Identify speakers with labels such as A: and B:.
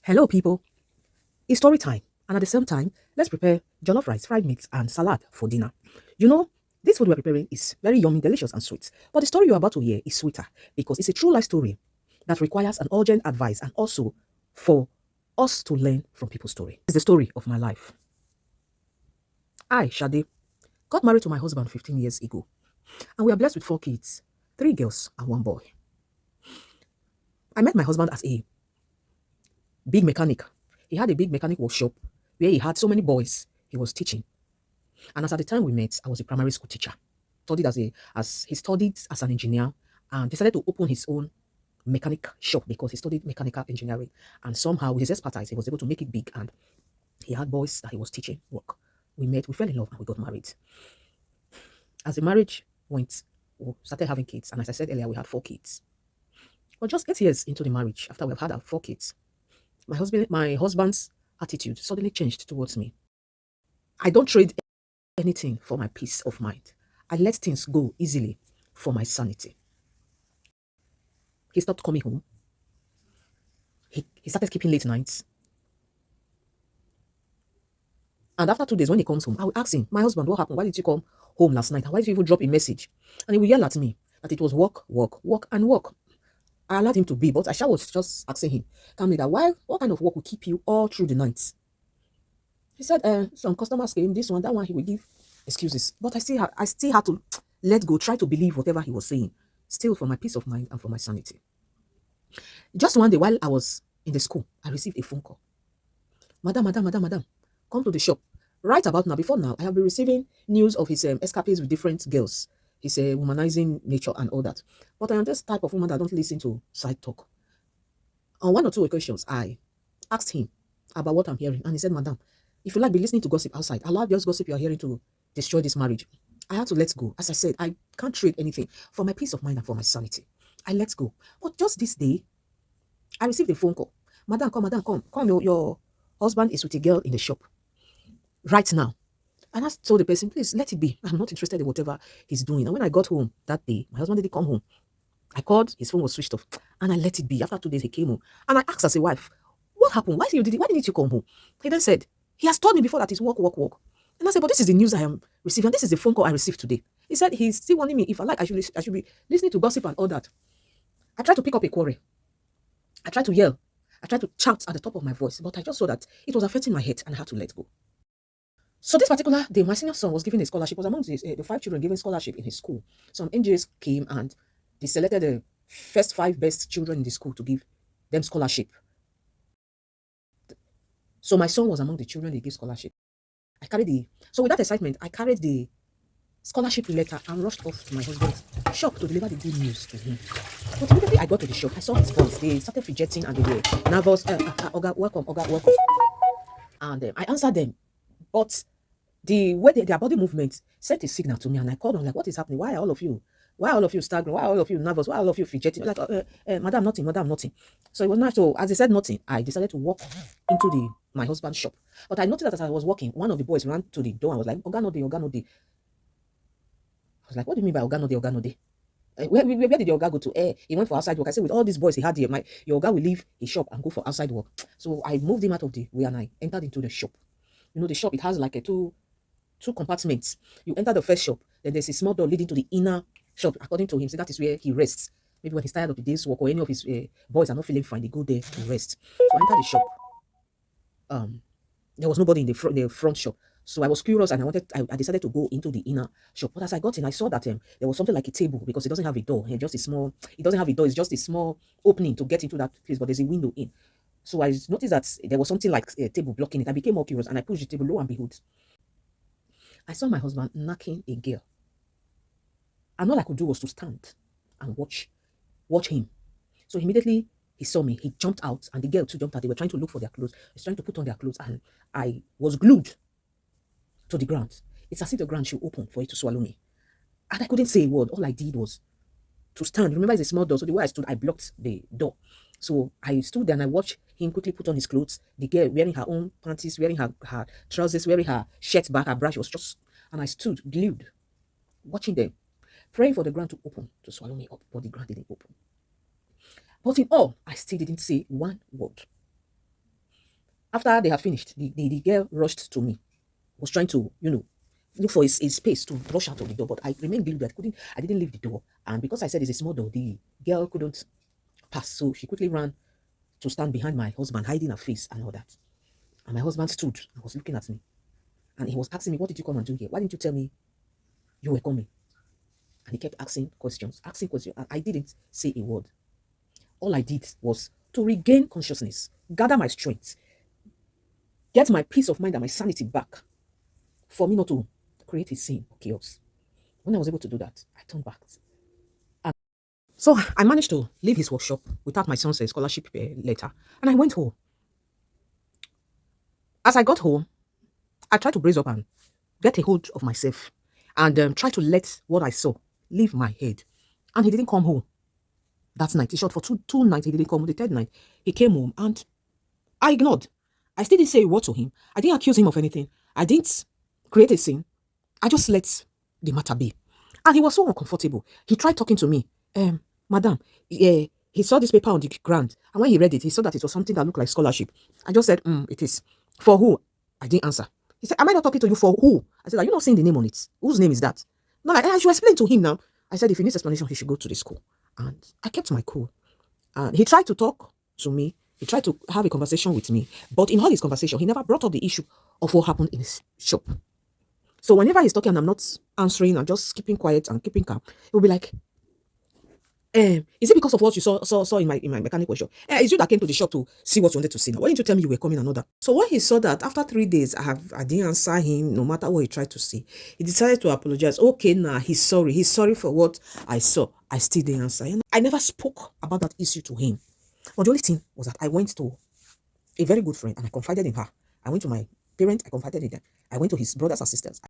A: Hello, people. It's story time, and at the same time, let's prepare jollof rice, fried meat, and salad for dinner. You know, this food we're preparing is very yummy, delicious, and sweet. But the story you're about to hear is sweeter because it's a true life story that requires an urgent advice and also for us to learn from people's story. It's the story of my life. I, Shade, got married to my husband 15 years ago, and we are blessed with 4 kids, 3 girls and 1 boy. I met my husband as a big mechanic. He had a big mechanic workshop where he had so many boys he was teaching. And as at the time we met, I was a primary school teacher. Studied as he studied as an engineer and decided to open his own mechanic shop because he studied mechanical engineering. And somehow with his expertise, he was able to make it big. And he had boys that he was teaching work. We met, we fell in love, and we got married. As the marriage went, we started having kids. And as I said earlier, we had 4 kids. But just 8 years into the marriage, after we've had our 4 kids, my husband's attitude suddenly changed towards me. I don't trade anything for my peace of mind. I let things go easily for my sanity. He stopped coming home. He started keeping late nights. And after 2 days, when he comes home, I will ask him, my husband, what happened? Why did you come home last night? Why did you even drop a message? And he will yell at me that it was work, work, work, and work. I allowed him to be, but I was just asking him, calmly, that what kind of work will keep you all through the night? He said, some customers came, this one, that one, he will give excuses. But I still had to let go, try to believe whatever he was saying, still for my peace of mind and for my sanity. Just one day while I was in the school, I received a phone call. Madam, come to the shop. Right about now, before now, I have been receiving news of his escapades with different girls, his womanizing nature and all that. But I am this type of woman that don't listen to side talk. On 1 or 2 occasions, I asked him about what I'm hearing, and he said, Madam, if you like be listening to gossip outside, allow just gossip you're hearing to destroy this marriage. I had to let go. As I said, I can't trade anything for my peace of mind and for my sanity. I let go. But just this day, I received a phone call. Madam, come. Come, your husband is with a girl in the shop right now. And I told the person, please let it be. I'm not interested in whatever he's doing. And when I got home that day, my husband didn't come home. I called, his phone was switched off, and I let it be. After 2 days, he came home. And I asked as a wife, what happened? Why didn't you come home? He then said, he has told me before that it's work, work, work. And I said, but this is the news I am receiving. This is the phone call I received today. He said he's still wanting me. If I like, I should be listening to gossip and all that. I tried to pick up a quarrel. I tried to yell. I tried to shout at the top of my voice, but I just saw that it was affecting my head and I had to let go. So this particular day, my senior son was given a scholarship. Was among the 5 children given scholarship in his school. Some NGOs came and they selected the first 5 best children in the school to give them scholarship. So my son was among the children they gave scholarship. So with that excitement, I carried the scholarship letter and rushed off to my husband's shop to deliver the good news to him. But immediately I got to the shop, I saw his boys. They started fidgeting and they were nervous. Oga, welcome, Oga, welcome. And I answered them. But the way their body movement sent a signal to me, and I called them like, what is happening? Why are all of you? Why are all of you staggering? Why are all of you nervous? Why are all of you fidgeting? Like, madam, nothing, madam, nothing. So it was not. So as they said nothing, I decided to walk into my husband's shop. But I noticed that as I was walking, one of the boys ran to the door and was like, Oga no dey, Oga no dey. I was like, what do you mean by Oga no dey, Oga no dey? Where did your Oga go to? He went for outside work. I said, with all these boys he had here, your Oga will leave his shop and go for outside work. So I moved him out of the way and I entered into the shop. You know, the shop, it has like two compartments. You enter the first shop, then there's a small door leading to the inner shop. According to him, so that is where he rests. Maybe when he's tired of the day's work or any of his boys are not feeling fine, they go there to rest. So I entered the shop. There was nobody in the front shop. So I was curious and I decided to go into the inner shop. But as I got in, I saw that there was something like a table because it doesn't have a door. It doesn't have a door. It's just a small opening to get into that place, but there's a window in. So I noticed that there was something like a table blocking it. I became more curious and I pushed the table. Lo and behold, I saw my husband knocking a girl. And all I could do was to stand and watch him. So immediately he saw me. He jumped out, and the girl too jumped out. They were trying to look for their clothes. He was trying to put on their clothes, and I was glued to the ground. It's as if the ground should open for it to swallow me. And I couldn't say a word. All I did was to stand. Remember, it's a small door, so the way I stood, I blocked the door. So I stood there and I watched him quickly put on his clothes. The girl wearing her own panties, wearing her trousers, wearing her shirt back, her brush was just, and I stood glued, watching them, praying for the ground to open to swallow me up, but the ground didn't open. But in all, I still didn't say one word. After they had finished, the girl rushed to me, was trying to, look for his space to rush out of the door. But I remained glued. I didn't leave the door. And because I said it's a small door, the girl couldn't pass. So she quickly ran to stand behind my husband, hiding her face and all that. And my husband stood and was looking at me. And he was asking me, what did you come and do here? Why didn't you tell me you were coming? And he kept asking questions. And I didn't say a word. All I did was to regain consciousness, gather my strength, get my peace of mind and my sanity back for me not to create a scene or chaos. When I was able to do that, I turned back. And so I managed to leave his workshop without my son's scholarship letter. And I went home. As I got home, I tried to brace up and get a hold of myself and try to let what I saw leave my head. And he didn't come home that night. He shot for two nights. He didn't come. The third night, he came home and I ignored. I still didn't say a word to him. I didn't accuse him of anything. I didn't create a scene. I just let the matter be. And he was so uncomfortable. He tried talking to me. Madam, he saw this paper on the ground. And when he read it, he saw that it was something that looked like scholarship. I just said, it is. For who? I didn't answer. He said, am I not talking to you for who? I said, are you not seeing the name on it? Whose name is that? No, like, I should explain to him now. I said, if he needs explanation, he should go to the school. And I kept my cool. And he tried to talk to me. He tried to have a conversation with me. But in all his conversation, he never brought up the issue of what happened in his shop. So whenever he's talking and I'm not answering, I'm just keeping quiet and keeping calm, it will be like, is it because of what you saw in my mechanic workshop? It's you that came to the shop to see what you wanted to see now. Why didn't you tell me you were coming another? So when he saw that after 3 days, I didn't answer him no matter what he tried to say, he decided to apologize. Okay, now he's sorry. He's sorry for what I saw. I still didn't answer. And I never spoke about that issue to him. But the only thing was that I went to a very good friend and I confided in her. I went to my parents, I confided in them. I went to his brothers and sisters.